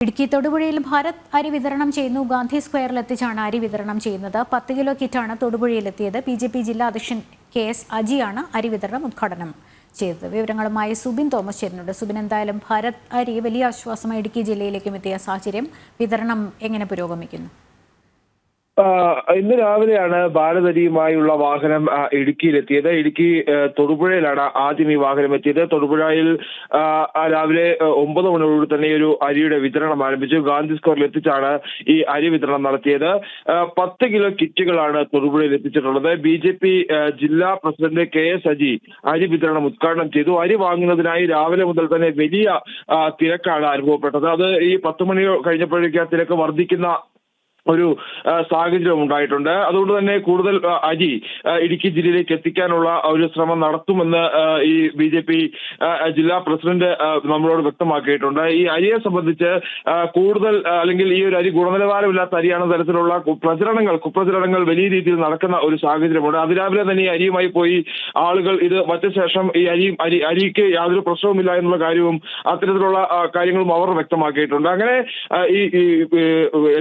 ഇടുക്കി തൊടുപുഴയിൽ ഭാരത് അരി വിതരണം ചെയ്യുന്നു. ഗാന്ധി സ്ക്വയറിൽ എത്തിച്ചാണ് അരി വിതരണം ചെയ്യുന്നത്. 10 കിലോ കിറ്റാണ് തൊടുപുഴയിലെത്തിയത്. BJP ജില്ലാ അധ്യക്ഷൻ KS അജിയാണ് അരി വിതരണം ഉദ്ഘാടനം ചെയ്തത്. വിവരങ്ങളുമായി സുബിൻ തോമസ് ചേരുന്നുണ്ട്. സുബിൻ, എന്തായാലും ഭാരത് അരി വലിയ ആശ്വാസമായി ഇടുക്കി ജില്ലയിലേക്കും എത്തിയ സാഹചര്യം, വിതരണം എങ്ങനെ പുരോഗമിക്കുന്നു? ഇന്ന് രാവിലെയാണ് ഭാരത് അരിയുമായുള്ള വാഹനം ഇടുക്കിയിലെത്തിയത്. ഇടുക്കി തൊടുപുഴയിലാണ് ആദ്യം ഈ വാഹനം എത്തിയത്. തൊടുപുഴയിൽ രാവിലെ 9 മണിയോട് തന്നെ ഒരു അരിയുടെ വിതരണം ആരംഭിച്ചു. ഗാന്ധി സ്ക്വയറിൽ എത്തിച്ചാണ് ഈ അരി വിതരണം നടത്തിയത്. 10 കിലോ കിറ്റുകളാണ് തൊടുപുഴയിൽ എത്തിച്ചിട്ടുള്ളത്. BJP ജില്ലാ പ്രസിഡന്റ് KS അജി അരി വിതരണം ഉദ്ഘാടനം ചെയ്തു. അരി വാങ്ങുന്നതിനായി രാവിലെ മുതൽ തന്നെ വലിയ തിരക്കാണ് അനുഭവപ്പെട്ടത്. അത് ഈ 10 മണി കഴിഞ്ഞപ്പോഴേക്ക് ആ തിരക്ക് വർദ്ധിക്കുന്ന ഒരു സാഹചര്യം ഉണ്ടായിട്ടുണ്ട്. അതുകൊണ്ട് തന്നെ കൂടുതൽ അരി ഇടുക്കി ജില്ലയിലേക്ക് എത്തിക്കാനുള്ള ഒരു ശ്രമം നടത്തുമെന്ന് ഈ BJP ജില്ലാ പ്രസിഡന്റ് നമ്മളോട് വ്യക്തമാക്കിയിട്ടുണ്ട്. ഈ അരിയെ സംബന്ധിച്ച് കൂടുതൽ അല്ലെങ്കിൽ ഈ ഒരു അരി ഗുണനിലവാരമില്ലാത്ത അരിയാണെന്ന തരത്തിലുള്ള കുപ്രചരണങ്ങൾ വലിയ രീതിയിൽ നടക്കുന്ന ഒരു സാഹചര്യമുണ്ട്. അതിരാവിലെ തന്നെ ഈ അരിയുമായി പോയി ആളുകൾ ഇത് വച്ച ശേഷം ഈ അരിക്ക് യാതൊരു പ്രശ്നവുമില്ല എന്നുള്ള കാര്യവും അത്തരത്തിലുള്ള കാര്യങ്ങളും അവർ വ്യക്തമാക്കിയിട്ടുണ്ട്. അങ്ങനെ ഈ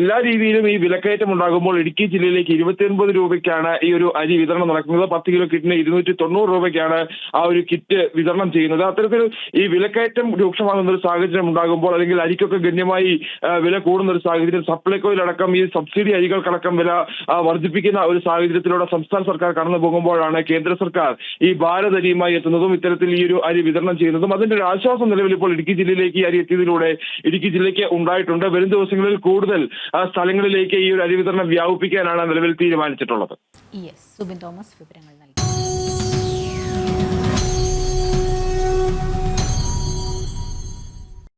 എല്ലാ രീതിയിലും ഈ വിലക്കയറ്റം ഉണ്ടാകുമ്പോൾ ഇടുക്കി ജില്ലയിലേക്ക് 29 രൂപയ്ക്കാണ് ഈ ഒരു അരി വിതരണം നടക്കുന്നത്. 10 കിലോ കിറ്റിന് 290 രൂപയ്ക്കാണ് ആ ഒരു കിറ്റ് വിതരണം ചെയ്യുന്നത്. അത്തരത്തിൽ ഈ വിലക്കയറ്റം രൂക്ഷമാകുന്ന ഒരു സാഹചര്യം ഉണ്ടാകുമ്പോൾ, അല്ലെങ്കിൽ അരിക്കൊക്കെ ഗണ്യമായി വില കൂടുന്ന ഒരു സാഹചര്യം, സപ്ലൈകോയിലടക്കം ഈ സബ്സിഡി അരികൾക്കടക്കം വില വർദ്ധിപ്പിക്കുന്ന ഒരു സാഹചര്യത്തിലൂടെ സംസ്ഥാന സർക്കാർ കടന്നു പോകുമ്പോഴാണ് കേന്ദ്ര സർക്കാർ ഈ ഭാരത് അരിയുമായി എത്തുന്നതും ഇത്തരത്തിൽ ഈ ഒരു അരി വിതരണം ചെയ്യുന്നതും. അതിന്റെ ഒരു ആശ്വാസം നിലവിൽ ഇപ്പോൾ ഇടുക്കി ജില്ലയിലേക്ക് ഈ അരി എത്തിയതിലൂടെ ഇടുക്കി ജില്ലയ്ക്ക് ഉണ്ടായിട്ടുണ്ട്. വരും ദിവസങ്ങളിൽ കൂടുതൽ സ്ഥലങ്ങളിലേക്ക് ഈ ഒരു അരി വിതരണം വ്യാപിപ്പിക്കാനാണ് നിലവിൽ തീരുമാനിച്ചിട്ടുള്ളത്. സുബിൻ തോമസ് വിവരങ്ങൾ